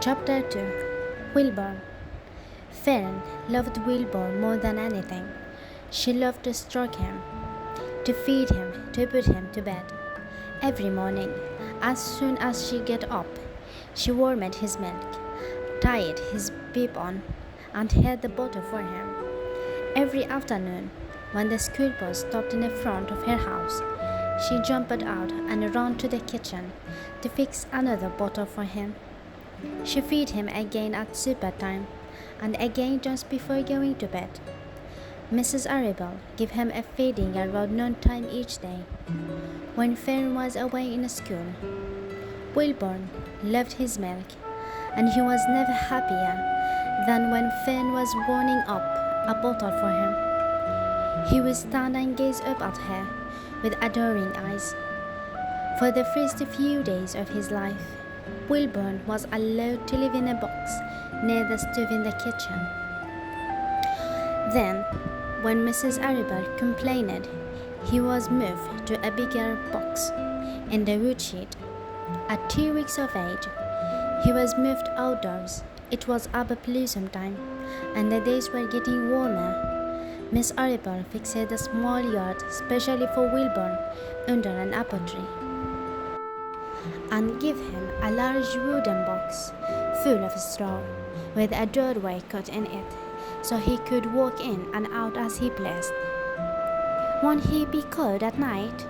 Chapter 2. Wilbur. Fern loved Wilbur more than anything. She loved to stroke him, to feed him, to put him to bed. Every morning, as soon as she got up, she warmed his milk, tied his bib on, and held the bottle for him. Every afternoon, when the school bus stopped in the front of her house, she jumped out and ran to the kitchen to fix another bottle for him. She fed him again at supper time, and again just before going to bed. Mrs. Arable gave him a feeding around noontime each day, when Fern was away in school. Wilbur loved his milk, and he was never happier than when Fern was warming up a bottle for him. He would stand and gaze up at her with adoring eyes. For the first few days of his life, Wilbur was allowed to live in a box near the stove in the kitchen. Then, when Mrs. Arable complained, he was moved to a bigger box in the woodshed. At 2 weeks of age, he was moved outdoors. It was about blossom time, and the days were getting warmer. Miss Arable fixed a small yard specially for Wilbur under an apple tree, and gave him a large wooden box full of straw with a doorway cut in it, so he could walk in and out as he pleased. "Won't he be cold at night?"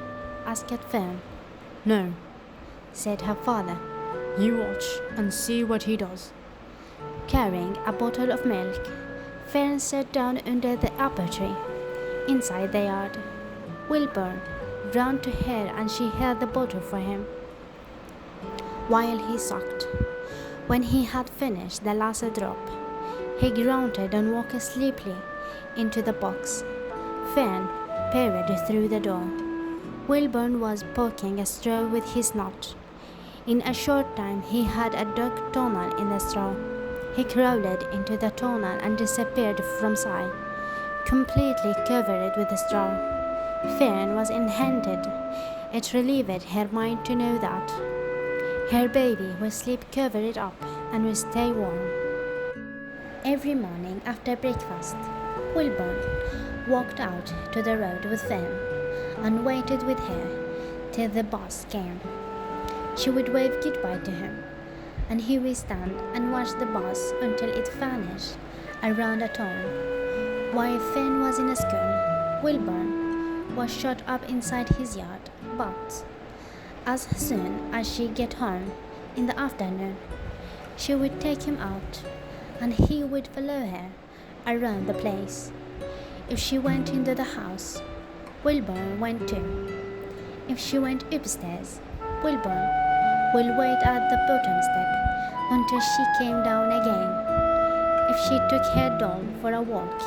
asked Fern. "No," said her father, "you watch and see what he does." Carrying a bottle of milk, Fern sat down under the apple tree inside the yard. Wilbur ran to her and she held the bottle for him while he sucked. When he had finished the last drop, he grunted and walked sleepily into the box. Fern peered through the door. Wilbur was poking a straw with his nut. In a short time he had a dark tunnel in the straw. He crawled into the tunnel and disappeared from sight, completely covered with straw. Fern was enchanted. It relieved her mind to know that her baby would sleep covered up and would stay warm. Every morning after breakfast, Wilbur walked out to the road with Fern and waited with her till the bus came. She would wave goodbye to him, and he would stand and watch the bus until it vanished around a turn. While Fern was in school, Wilbur was shut up inside his yard, but as soon as she got home in the afternoon, she would take him out, and he would follow her around the place. If she went into the house, Wilbur went too. If she went upstairs, Wilbur would wait at the bottom step until she came down again. If she took her doll for a walk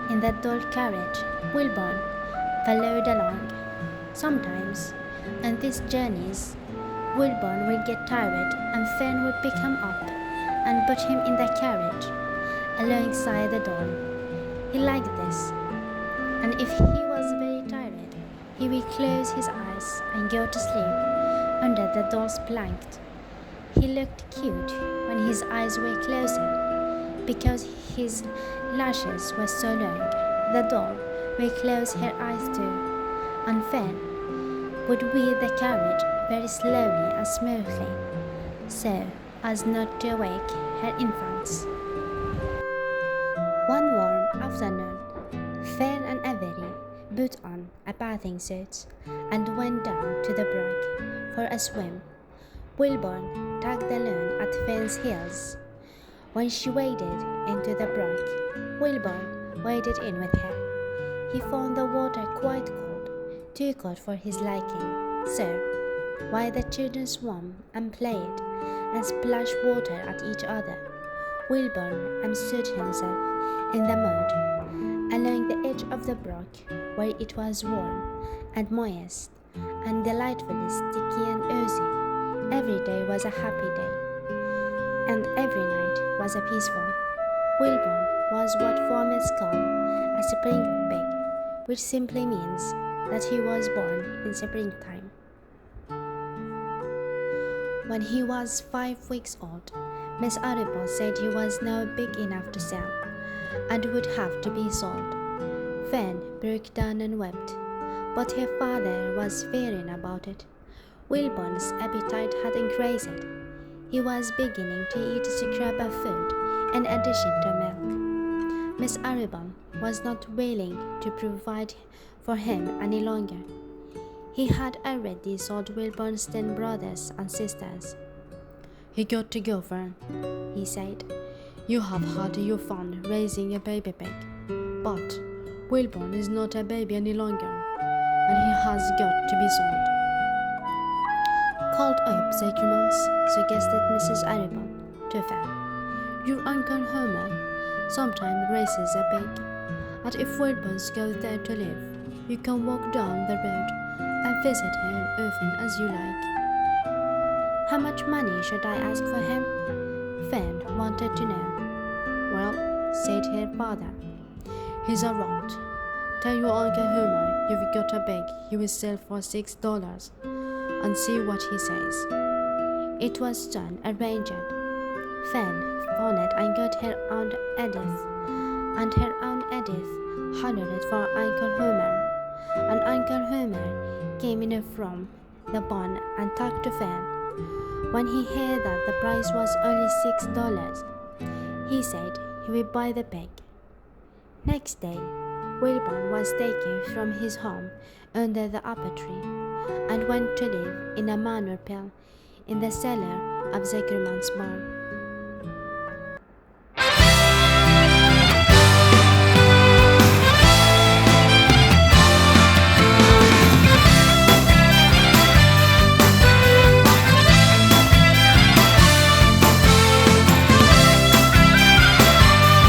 in the doll carriage, Wilbur followed along. Sometimes, on these journeys, Wilbur would get tired and Fern would pick him up and put him in the carriage alongside the doll. He liked this, and if he was very tired, he would close his eyes and go to sleep under the doll's blanket. He looked cute when his eyes were closed because his lashes were so long. The doll would close her eyes too, and Fern would wheel the carriage very slowly and smoothly, so as not to awake her infants. One warm afternoon, Fern and Avery put on a bathing suit and went down to the brook for a swim. Wilbur tugged along at Fern's heels. When she waded into the brook, Wilbur waded in with her. He found the water quite cold, too cold for his liking. So, while the children swam and played and splashed water at each other, Wilbur immersed himself in the mud along the edge of the brook where it was warm and moist and delightfully sticky and oozy. Every day was a happy day, and every night was a peaceful. Wilbur was what farmers call a spring pig, which simply means that he was born in springtime. When he was 5 weeks old, Miss Arable said he was now big enough to sell, and would have to be sold. Fan broke down and wept, but her father was fearing about it. Wilbur's appetite had increased. He was beginning to eat scrap of food in addition to milk. Miss Arable was not willing to provide for him any longer. He had already sold Wilbur's 10 brothers and sisters. "He got to go, Fern," he said. "You have had your fun raising a baby pig, but Wilburn is not a baby any longer, and he has got to be sold." "Called up Zachrymans," suggested Mrs. Arable to Fan. "Your Uncle Homer sometimes raises a pig, and if Wilbur's go there to live, you can walk down the road and visit him often as you like." "How much money should I ask for him?" Fan wanted to know. "Well," said her father, "he's a rat. Tell your Uncle Homer you've got a pig he will sell for $6, and see what he says." It was done, arranged. Fan phoned and got her Aunt Edith, and her Aunt Edith hollered for Uncle Homer, and Uncle Homer came in from the barn and talked to Fan. When he heard that the price was only $6, he said he would buy the pig. Next day, Wilbur was taken from his home under the apple tree and went to live in a manure pile in the cellar of Zachrymans' barn.